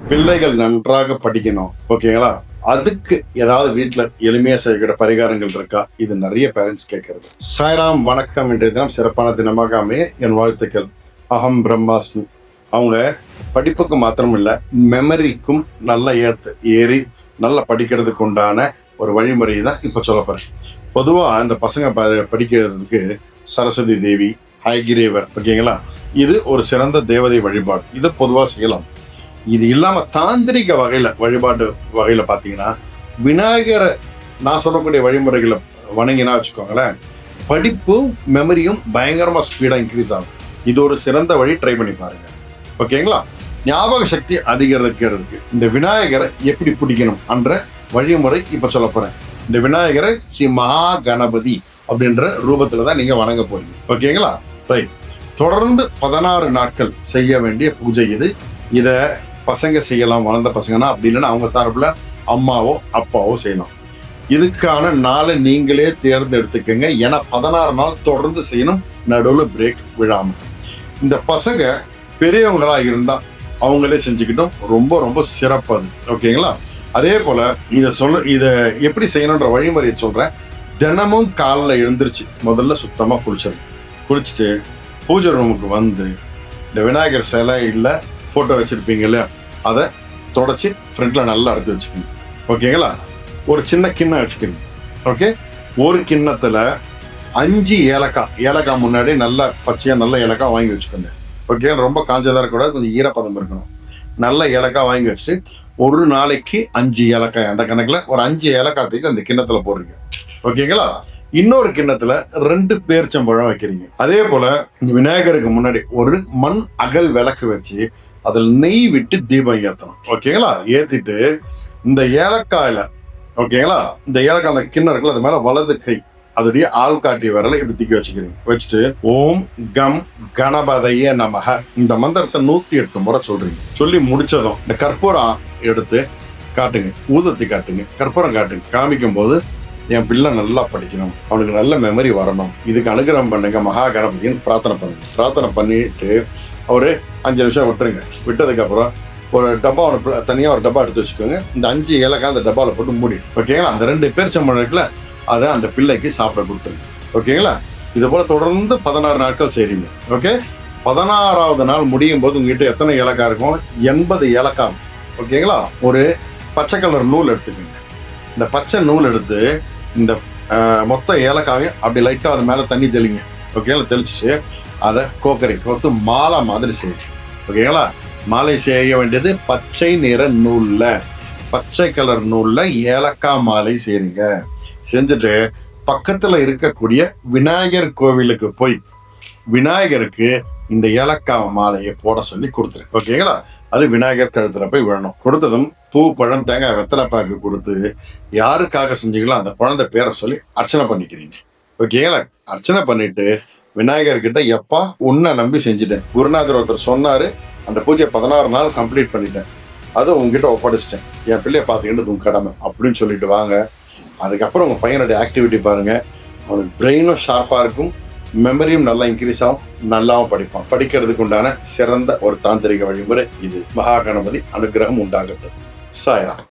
பிள்ளைகள் நன்றாக படிக்கணும், ஓகேங்களா? அதுக்கு ஏதாவது வீட்டில் எளிமையாக செய்கிற பரிகாரங்கள் இருக்கா? இது நிறைய பேரண்ட்ஸ் கேட்கறது. சாய்ராம், வணக்கம். இன்றைய தினம் சிறப்பான தினமாக அமைய என் வாழ்த்துக்கள். அகம் பிரம்மாஸ்மி. அவங்க படிப்புக்கு மாத்திரம் இல்லை, மெமரிக்கும் நல்ல ஏறி நல்லா படிக்கிறதுக்கு உண்டான ஒரு வழிமுறை தான் இப்போ சொல்ல போகிறேன். பொதுவாக இந்த பசங்க படிக்கிறதுக்கு சரஸ்வதி தேவி, ஹயகிரேவர், ஓகேங்களா, இது ஒரு சிறந்த தேவதை வழிபாடு. இதை பொதுவாக செய்யலாம். இது இல்லாமல் தாந்திரிக வகையில் வழிபாடு வகையில் பார்த்தீங்கன்னா விநாயகரை நான் சொல்லக்கூடிய வழிமுறைகளை வணங்கினா வச்சுக்கோங்களேன், படிப்பும் மெமரியும் பயங்கரமாக ஸ்பீடாக இன்க்ரீஸ் ஆகும். இது ஒரு சிறந்த வழி, ட்ரை பண்ணி பாருங்கள், ஓகேங்களா? ஞாபக சக்தி அதிகரிக்கிறதுக்கு இந்த விநாயகரை எப்படி பிடிக்கணும் என்ற வழிமுறை இப்போ சொல்ல போகிறேன். இந்த விநாயகரை ஸ்ரீ மகா கணபதி அப்படின்ற ரூபத்தில் தான் நீங்கள் வணங்க போறீங்க, ஓகேங்களா? ரைட். தொடர்ந்து 16 நாட்கள் செய்ய வேண்டிய பூஜை இது. இதை பசங்க செய்யலாம், வளர்ந்த பசங்கன்னா. அப்படி இல்லைன்னா அவங்க சார்பில் அம்மாவோ அப்பாவோ செய்யலாம். இதுக்கான நாளை நீங்களே தேர்ந்தெடுத்துக்கங்க. ஏன்னா 16 நாள் தொடர்ந்து செய்யணும், நடுவில் பிரேக் விழாமல். இந்த பசங்க பெரியவங்களா இருந்தால் அவங்களே செஞ்சுக்கிட்டோம், ரொம்ப ரொம்ப சிறப்பு அது, ஓகேங்களா? அதே போல் இதை எப்படி செய்யணுன்ற வழிமுறையை சொல்கிறேன். தினமும் காலைல எழுந்திரிச்சு முதல்ல சுத்தமாக குளிச்சுட்டு பூஜை ரூமுக்கு வந்து இந்த விநாயகர் சிலை இல்லை ஃபோட்டோ வச்சுருப்பீங்கல்ல, அதை தொடச்சி ஃப்ரண்ட்டில் நல்லா எடுத்து வச்சுக்கோங்க, ஓகேங்களா? ஒரு சின்ன கிண்ணம் வச்சுக்கிறீங்க, ஓகே? ஒரு கிண்ணத்தில் 5 ஏலக்காய் முன்னாடி நல்லா பச்சையாக நல்ல ஏலக்காய் வாங்கி வச்சுக்கோங்க, ஓகே? ரொம்ப காஞ்சதாக இருக்கக்கூடாது, கொஞ்சம் ஈரப்பதம் இருக்கணும். நல்ல ஏலக்காய் வாங்கி வச்சுட்டு ஒரு நாளைக்கு 5 ஏலக்காய் அந்த கணக்கில் ஒரு 5 ஏலக்காய் தூக்கி அந்த கிண்ணத்தில் போடுறீங்க, ஓகேங்களா? இன்னொரு கிண்ணத்துல 2 பேரிச்சம்பழம் வைக்கிறீங்க. அதே போல விநாயகருக்கு முன்னாடி ஒரு மண் அகல் விளக்கு வச்சு அதில் நெய் விட்டு தீபம் ஏற்றணும், ஓகேங்களா? ஏற்றிட்டு இந்த ஏலக்காயில, ஓகேங்களா, இந்த ஏலக்காய் அந்த கிண்ணம் இருக்குல்ல, அது மேலே வலது கை அதோடைய ஆள்காட்டி விரலை இப்படி தூக்கி வச்சுக்கிறீங்க. வச்சுட்டு ஓம் கம் கணபதையே நமக இந்த மந்திரத்தை 108 முறை சொல்றீங்க. சொல்லி முடிச்சதும் இந்த கற்பூரம் எடுத்து காட்டுங்க, ஊதத்தி காட்டுங்க, கற்பூரம் காட்டுங்க. காமிக்கும் போது என் பிள்ளை நல்லா படிக்கணும், அவனுக்கு நல்ல மெமரி வரணும், இதுக்கு அனுகிரகம் பண்ணுங்க மகா கணபதின்னு பிரார்த்தனை பண்ணுங்க. பிரார்த்தனை பண்ணிட்டு ஒரு 5 நிமிஷம் விட்டுருங்க. விட்டதுக்கப்புறம் ஒரு டப்பா தனியாக ஒரு டப்பா எடுத்து வச்சுக்கோங்க. இந்த 5 ஏலக்காய் அந்த டப்பாவில் போட்டு மூடிட்டு, ஓகேங்களா? அந்த 2 பேரிச்சம்பழம் இருக்குல்ல, அதை அந்த பிள்ளைக்கு சாப்பிட கொடுத்துருங்க, ஓகேங்களா? இது போல் தொடர்ந்து 16 நாட்கள் செய்றீங்க, ஓகே? 16ஆவது நாள் முடியும் போது உங்ககிட்ட எத்தனை ஏலக்காய் இருக்கும்? 80 ஏலக்காய், ஓகேங்களா? ஒரு பச்சை கலர் நூல் எடுத்துக்கோங்க. இந்த பச்சை நூல் எடுத்து இந்த மொத்த ஏலக்காவையும் அப்படி லைட்டாக அது மேலே தண்ணி தெளிங்க, ஓகேங்களா? தெளிச்சுட்டு அதை கோத்து மாலை மாதிரி செய்யுங்க, ஓகேங்களா? மாலை செய்ய வேண்டியது பச்சை நிற நூலில், பச்சை கலர் நூலில் ஏலக்காய் மாலை செய்யுங்க. செஞ்சுட்டு பக்கத்தில் இருக்கக்கூடிய விநாயகர் கோவிலுக்கு போய் விநாயகருக்கு இந்த ஏலக்காய் மாலையை போட சொல்லி கொடுத்துரு, ஓகேங்களா? அது விநாயகர் கழுத்துல போய் விழணும். கொடுத்ததும் பூ, பழம், தேங்காய், வெத்தலைப்பாக்கு கொடுத்து யாருக்காக செஞ்சீங்களோ அந்த குழந்தை பேரை சொல்லி அர்ச்சனை பண்ணிக்கிறீங்க, ஓகேங்களா? அர்ச்சனை பண்ணிட்டு விநாயகர்கிட்ட எப்பா உன்னை நம்பி செஞ்சுட்டேன், குருநாதர் ஒருத்தர் சொன்னாரு, அந்த பூஜையை 16 நாள் கம்ப்ளீட் பண்ணிட்டேன், அதை உங்ககிட்ட ஒப்படைச்சிட்டேன், என் பிள்ளைய பார்த்துக்கிட்டு உங்க கடமை அப்படின்னு சொல்லிட்டு வாங்க. அதுக்கப்புறம் உங்கள் பையனுடைய ஆக்டிவிட்டி பாருங்கள். அவனுக்கு பிரெயினும் ஷார்ப்பாக இருக்கும், மெமரியும் நல்லா இன்க்ரீஸ் ஆகும், நல்லாவும் படிப்பான். படிக்கிறதுக்கு உண்டான சிறந்த ஒரு தாந்திரிக வழிமுறை இது. மகா கணபதி அனுகிரகம் உண்டாகட்டும். சாய்ராம்.